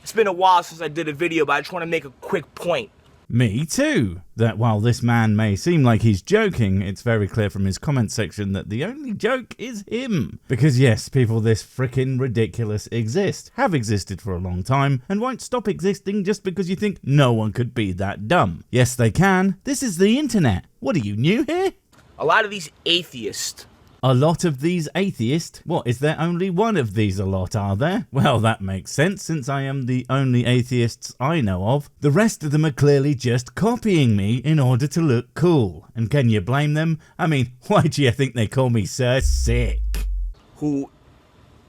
It's been a while since I did a video, but I just want to make a quick point. Me too. That while this man may seem like he's joking, it's very clear from his comment section that the only joke is him. Because yes, people this frickin' ridiculous exist, have existed for a long time, and won't stop existing just because you think no one could be that dumb. Yes, they can. This is the internet. What are you, new here? A lot of these atheists. A lot of these atheists? What, is there only one of these a lot, are there? Well, that makes sense, since I am the only atheists I know of. The rest of them are clearly just copying me in order to look cool. And can you blame them? I mean, why do you think they call me Sir Sick? Who,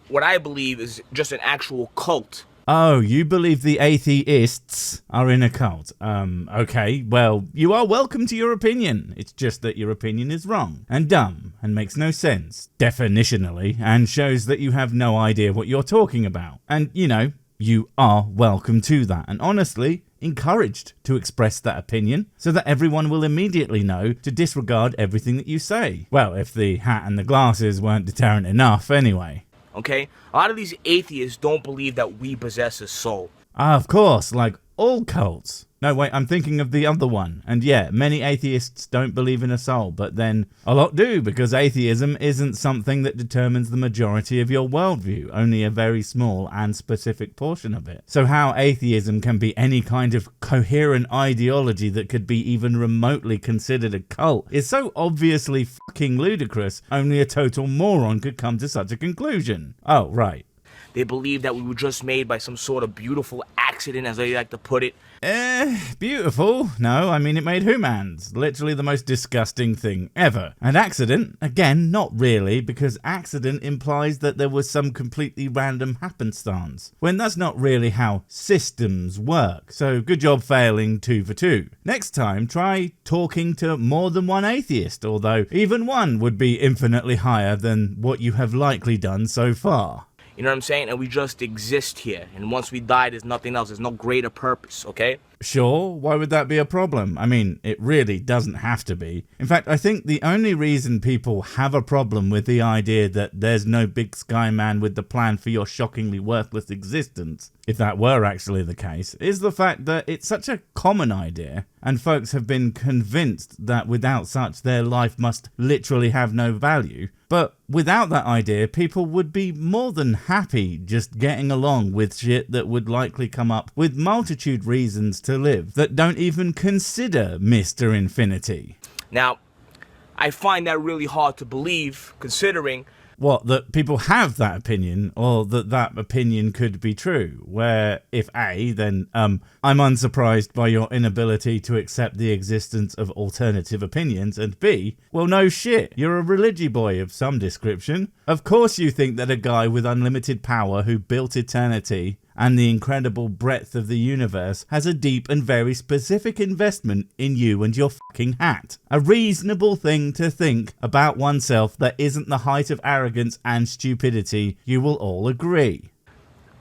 what I believe is just an actual cult. Oh, you believe the atheists are in a cult? Okay, well, you are welcome to your opinion. It's just that your opinion is wrong and dumb and makes no sense, definitionally, and shows that you have no idea what you're talking about. And, you know, you are welcome to that, and honestly, encouraged to express that opinion so that everyone will immediately know to disregard everything that you say. Well, if the hat and the glasses weren't deterrent enough anyway. Okay? A lot of these atheists don't believe that we possess a soul. Of course, like all cults. No, wait, I'm thinking of the other one. And yeah, many atheists don't believe in a soul, but then a lot do, because atheism isn't something that determines the majority of your worldview, only a very small and specific portion of it. So how atheism can be any kind of coherent ideology that could be even remotely considered a cult is so obviously fucking ludicrous, only a total moron could come to such a conclusion. Oh, right. They believe that we were just made by some sort of beautiful accident, as they like to put it. Beautiful? No, I mean it made humans. Literally the most disgusting thing ever. And accident? Again, not really, because accident implies that there was some completely random happenstance, when that's not really how systems work. So good job failing 2 for 2. Next time, try talking to more than one atheist, although even one would be infinitely higher than what you have likely done so far. You know what I'm saying? And we just exist here. And once we die, there's nothing else. There's no greater purpose, okay? Sure, why would that be a problem? I mean, it really doesn't have to be. In fact, I think the only reason people have a problem with the idea that there's no big sky man with the plan for your shockingly worthless existence, if that were actually the case, is the fact that it's such a common idea, and folks have been convinced that without such their life must literally have no value. But without that idea, people would be more than happy just getting along with shit that would likely come up with multitude reasons to live that don't even consider Mr. Infinity. Now, I find that really hard to believe, considering... What, that people have that opinion, or that that opinion could be true? Where, if A, then, I'm unsurprised by your inability to accept the existence of alternative opinions, and B, well, no shit, you're a religy boy of some description. Of course you think that a guy with unlimited power who built eternity and the incredible breadth of the universe has a deep and very specific investment in you and your fucking hat. A reasonable thing to think about oneself that isn't the height of arrogance and stupidity, you will all agree.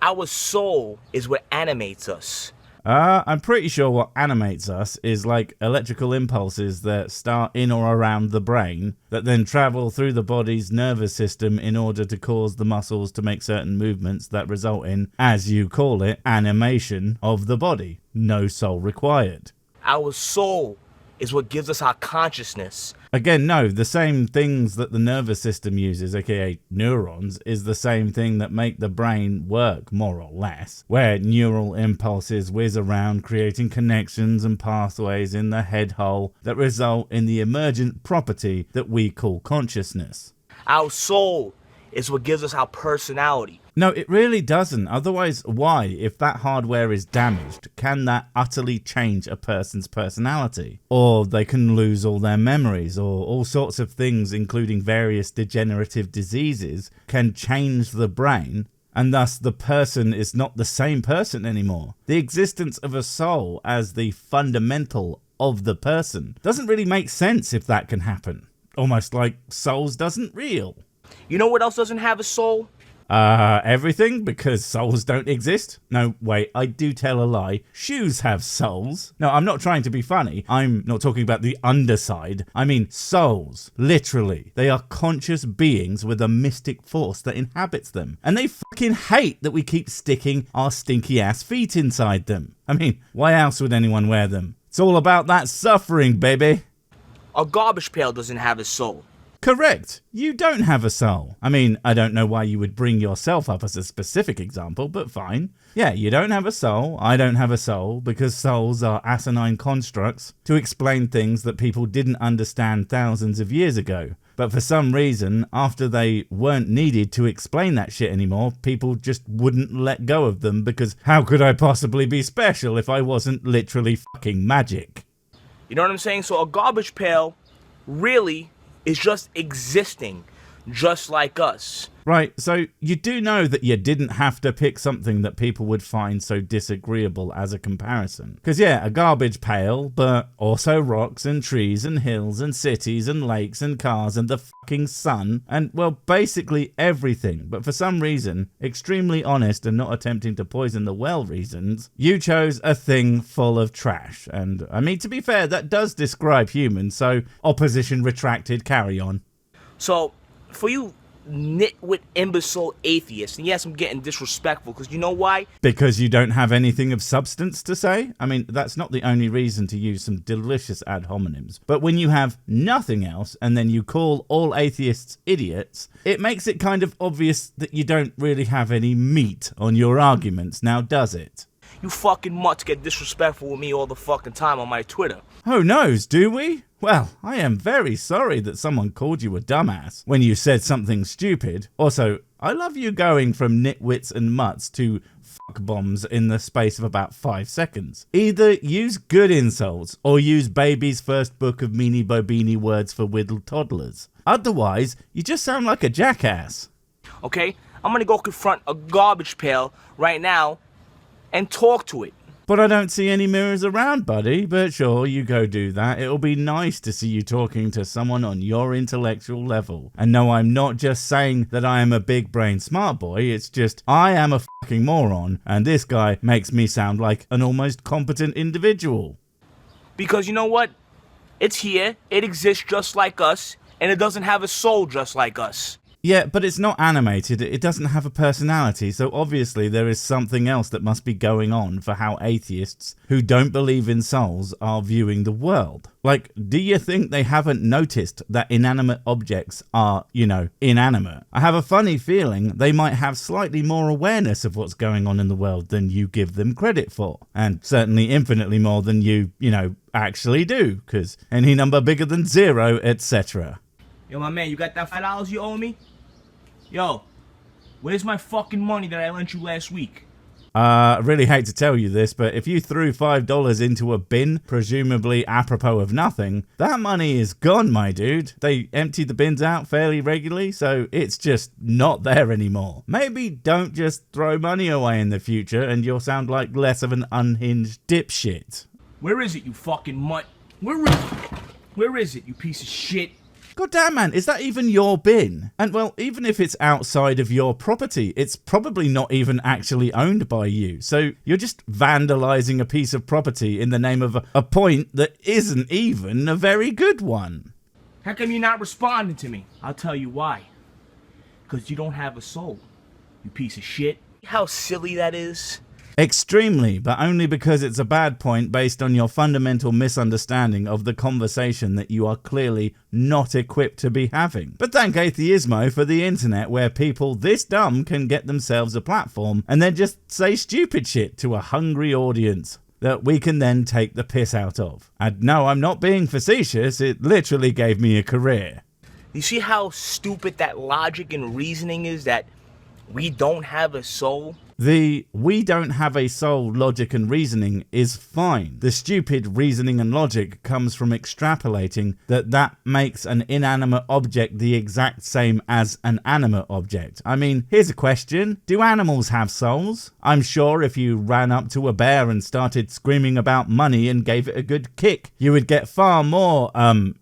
Our soul is what animates us. I'm pretty sure what animates us is like electrical impulses that start in or around the brain that then travel through the body's nervous system in order to cause the muscles to make certain movements that result in, as you call it, animation of the body. No soul required. Our soul is what gives us our consciousness. Again, no, the same things that the nervous system uses, aka neurons, is the same thing that make the brain work, more or less, where neural impulses whiz around creating connections and pathways in the head hole that result in the emergent property that we call consciousness. Our soul is what gives us our personality. No, it really doesn't. Otherwise, why, if that hardware is damaged, can that utterly change a person's personality? Or they can lose all their memories, or all sorts of things, including various degenerative diseases, can change the brain, and thus the person is not the same person anymore. The existence of a soul as the fundamental of the person doesn't really make sense if that can happen. Almost like souls doesn't real. You know what else doesn't have a soul? Everything, because souls don't exist. No, wait, I do tell a lie. Shoes have souls. No, I'm not trying to be funny. I'm not talking about the underside. I mean souls. Literally. They are conscious beings with a mystic force that inhabits them. And they fucking hate that we keep sticking our stinky ass feet inside them. I mean, why else would anyone wear them? It's all about that suffering, baby. A garbage pail doesn't have a soul. Correct. You don't have a soul. I mean, I don't know why you would bring yourself up as a specific example, but fine. Yeah, you don't have a soul. I don't have a soul, because souls are asinine constructs to explain things that people didn't understand thousands of years ago. But for some reason, after they weren't needed to explain that shit anymore, people just wouldn't let go of them, because how could I possibly be special if I wasn't literally fucking magic? You know what I'm saying? So a garbage pail really is just existing, just like us. Right, so you do know that you didn't have to pick something that people would find so disagreeable as a comparison. Because yeah, a garbage pail, but also rocks and trees and hills and cities and lakes and cars and the fucking sun and, well, basically everything. But for some reason, extremely honest and not attempting to poison the well reasons, you chose a thing full of trash. And I mean, to be fair, that does describe humans, so opposition retracted, carry on. So, for you nitwit imbecile atheists, and yes, I'm getting disrespectful, because you know why? Because you don't have anything of substance to say? I mean, that's not the only reason to use some delicious ad hominems. But when you have nothing else, and then you call all atheists idiots, it makes it kind of obvious that you don't really have any meat on your arguments, now does it? You fucking mutts get disrespectful with me all the fucking time on my Twitter. Oh noes, do we? Well, I am very sorry that someone called you a dumbass when you said something stupid. Also, I love you going from nitwits and mutts to fuck bombs in the space of about 5 seconds. Either use good insults or use baby's first book of meanie bobini words for whittled toddlers. Otherwise, you just sound like a jackass. Okay? I'm gonna go confront a garbage pail right now and talk to it. But I don't see any mirrors around, buddy. But sure, you go do that. It'll be nice to see you talking to someone on your intellectual level. And no, I'm not just saying that I am a big brain smart boy. It's just I am a fucking moron. And this guy makes me sound like an almost competent individual. Because you know what? It's here. It exists just like us. And it doesn't have a soul just like us. Yeah, but it's not animated, it doesn't have a personality, so obviously there is something else that must be going on for how atheists who don't believe in souls are viewing the world. Like, do you think they haven't noticed that inanimate objects are, inanimate? I have a funny feeling they might have slightly more awareness of what's going on in the world than you give them credit for. And certainly infinitely more than you actually do, because any number bigger than 0, etc. Yo, my man, you got that $5 you owe me? Yo, where's my fucking money that I lent you last week? I really hate to tell you this, but if you threw $5 into a bin, presumably apropos of nothing, that money is gone, my dude. They empty the bins out fairly regularly, so it's just not there anymore. Maybe don't just throw money away in the future and you'll sound like less of an unhinged dipshit. Where is it, you fucking mutt? Where is it, you piece of shit? God damn, man, is that even your bin? And well, even if it's outside of your property, it's probably not even actually owned by you. So you're just vandalizing a piece of property in the name of a point that isn't even a very good one. How come you're not responding to me? I'll tell you why. Because you don't have a soul, you piece of shit. How silly that is. Extremely, but only because it's a bad point based on your fundamental misunderstanding of the conversation that you are clearly not equipped to be having. But thank Atheismo for the internet where people this dumb can get themselves a platform and then just say stupid shit to a hungry audience that we can then take the piss out of. And no, I'm not being facetious, it literally gave me a career. You see how stupid that logic and reasoning is, that we don't have a soul? The we don't have a soul logic and reasoning is fine. The stupid reasoning and logic comes from extrapolating that makes an inanimate object the exact same as an animate object. I mean, here's a question. Do animals have souls? I'm sure if you ran up to a bear and started screaming about money and gave it a good kick, you would get far more,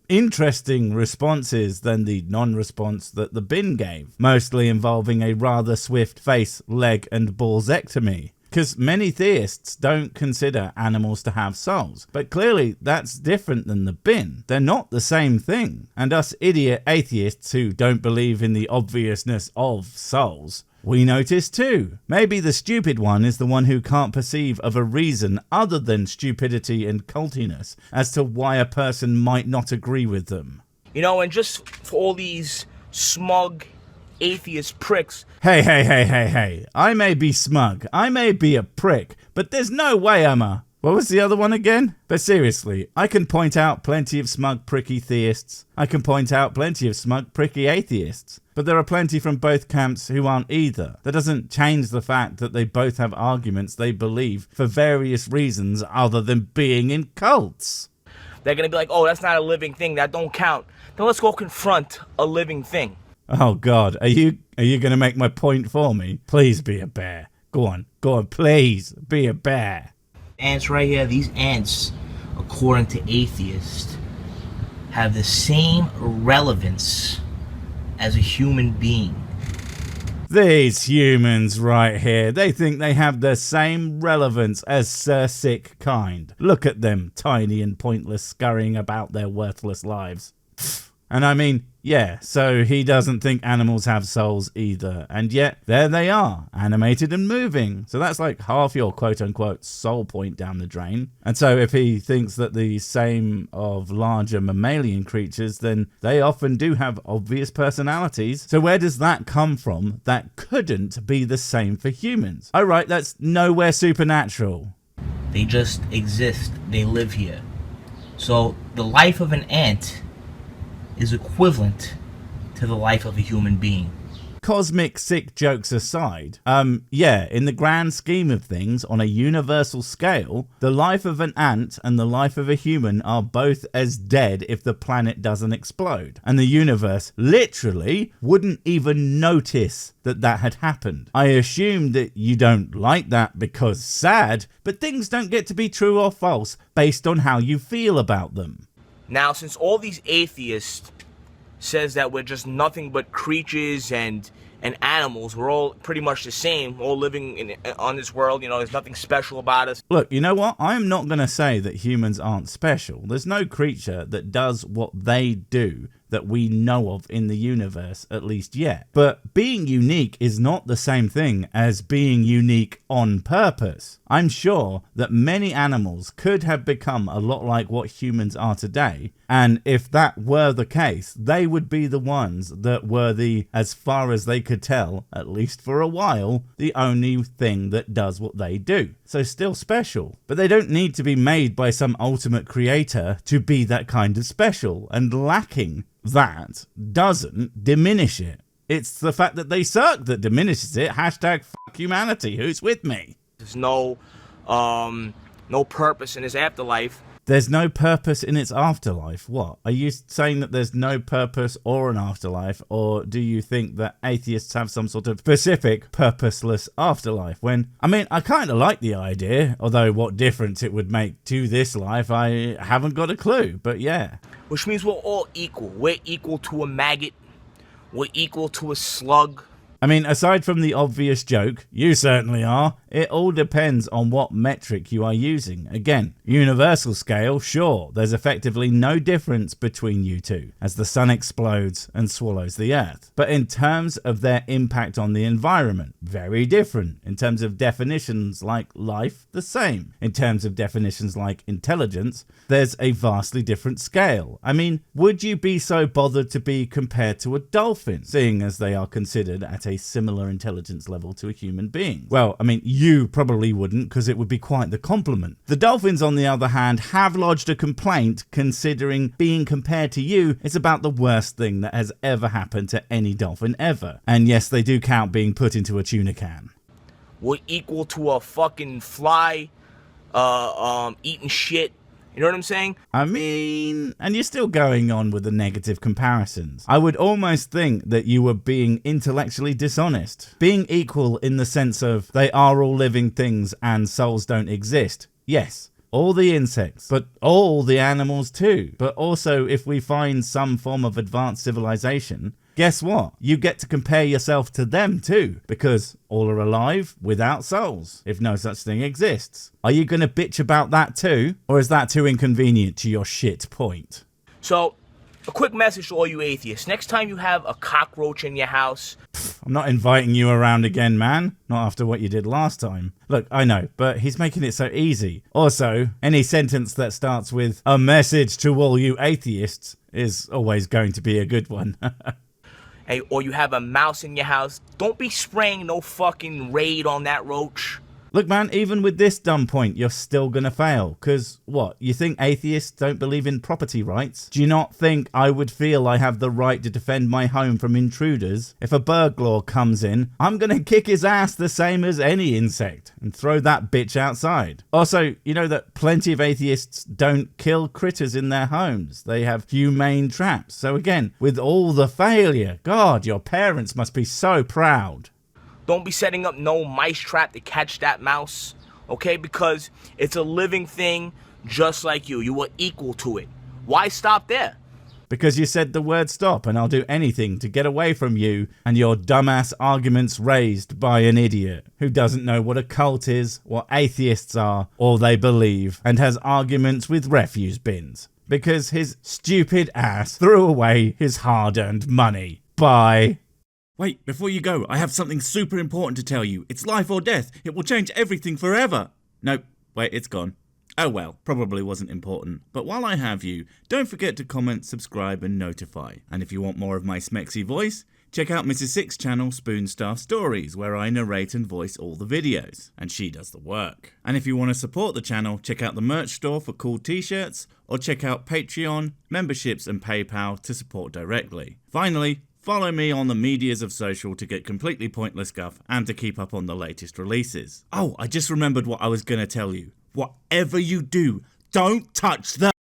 interesting responses than the non-response that the bin gave, mostly involving a rather swift face, leg and ballsectomy. Because many theists don't consider animals to have souls, but clearly that's different than the bin. They're not the same thing. And us idiot atheists who don't believe in the obviousness of souls, we notice too. Maybe the stupid one is the one who can't perceive of a reason other than stupidity and cultiness as to why a person might not agree with them. You know, and just for all these smug atheist pricks. Hey. I may be smug, I may be a prick, but there's no way I'm a... What was the other one again? But seriously, I can point out plenty of smug, pricky theists. I can point out plenty of smug, pricky atheists. But there are plenty from both camps who aren't either. That doesn't change the fact that they both have arguments they believe for various reasons other than being in cults. They're gonna be like, oh, that's not a living thing, that don't count. Then let's go confront a living thing. Oh God, are you gonna make my point for me? Please be a bear. Go on, please be a bear. Ants right here, these ants, according to atheists, have the same relevance as a human being. These humans right here, they think they have the same relevance as Sir Sick kind. Look at them, tiny and pointless, scurrying about their worthless lives. And I mean, yeah, so he doesn't think animals have souls either. And yet, there they are, animated and moving. So that's like half your quote-unquote soul point down the drain. And so if he thinks that the same of larger mammalian creatures, then they often do have obvious personalities. So where does that come from that couldn't be the same for humans? Oh right, that's nowhere supernatural. They just exist. They live here. So the life of an ant is equivalent to the life of a human being. Cosmic sick jokes aside, yeah, in the grand scheme of things, on a universal scale, the life of an ant and the life of a human are both as dead if the planet doesn't explode. And the universe literally wouldn't even notice that that had happened. I assume that you don't like that because sad, but things don't get to be true or false based on how you feel about them. Now, since all these atheists says that we're just nothing but creatures and animals, we're all pretty much the same, all living on this world, you know, there's nothing special about us. Look, you know what? I'm not going to say that humans aren't special. There's no creature that does what they do that we know of in the universe, at least yet. But being unique is not the same thing as being unique on purpose. I'm sure that many animals could have become a lot like what humans are today, and if that were the case, they would be the ones that were the, as far as they could tell, at least for a while, the only thing that does what they do. So still special. But they don't need to be made by some ultimate creator to be that kind of special, and lacking that doesn't diminish it. It's the fact that they suck that diminishes it. Hashtag fuck humanity. Who's with me? There's no purpose in this afterlife. There's no purpose in its afterlife. What? Are you saying that there's no purpose or an afterlife? Or do you think that atheists have some sort of specific purposeless afterlife? When, I mean, I kind of like the idea, although what difference it would make to this life, I haven't got a clue, but yeah. Which means we're all equal. We're equal to a maggot. We're equal to a slug. I mean, aside from the obvious joke, you certainly are, it all depends on what metric you are using. Again, universal scale, sure, there's effectively no difference between you two, as the sun explodes and swallows the earth. But in terms of their impact on the environment, very different. In terms of definitions like life, the same. In terms of definitions like intelligence, there's a vastly different scale. I mean, would you be so bothered to be compared to a dolphin, seeing as they are considered at a similar intelligence level to a human being? Well, I mean, you probably wouldn't, because it would be quite the compliment. The dolphins, on the other hand, have lodged a complaint, considering being compared to you is about the worst thing that has ever happened to any dolphin ever. And yes, they do count being put into a tuna can. We're equal to a fucking fly, eating shit. You know what I'm saying? I mean, and you're still going on with the negative comparisons. I would almost think that you were being intellectually dishonest. Being equal in the sense of they are all living things and souls don't exist. Yes, all the insects, but all the animals too. But also, if we find some form of advanced civilization, guess what? You get to compare yourself to them too, because all are alive without souls, if no such thing exists. Are you going to bitch about that too? Or is that too inconvenient to your shit point? So, a quick message to all you atheists. Next time you have a cockroach in your house... I'm not inviting you around again, man. Not after what you did last time. Look, I know, but he's making it so easy. Also, any sentence that starts with a message to all you atheists is always going to be a good one. Hey, or you have a mouse in your house, don't be spraying no fucking Raid on that roach. Look, man, even with this dumb point, you're still gonna fail. Cause what, you think atheists don't believe in property rights? Do you not think I would feel I have the right to defend my home from intruders? If a burglar comes in, I'm gonna kick his ass the same as any insect and throw that bitch outside. Also, you know that plenty of atheists don't kill critters in their homes. They have humane traps. So again, with all the failure, God, your parents must be so proud. Don't be setting up no mice trap to catch that mouse, okay? Because it's a living thing just like you. You are equal to it. Why stop there? Because you said the word stop, and I'll do anything to get away from you and your dumbass arguments raised by an idiot who doesn't know what a cult is, what atheists are, or they believe, and has arguments with refuse bins. Because his stupid ass threw away his hard-earned money. Bye. Wait, before you go, I have something super important to tell you. It's life or death. It will change everything forever. Nope, wait, it's gone. Oh well, probably wasn't important. But while I have you, don't forget to comment, subscribe and notify. And if you want more of my smexy voice, check out Mrs. Six's channel Spoonstaff Stories, where I narrate and voice all the videos, and she does the work. And if you want to support the channel, check out the merch store for cool t-shirts, or check out Patreon, memberships and PayPal to support directly. Finally, follow me on the medias of social to get completely pointless guff and to keep up on the latest releases. Oh, I just remembered what I was going to tell you. Whatever you do, don't touch the...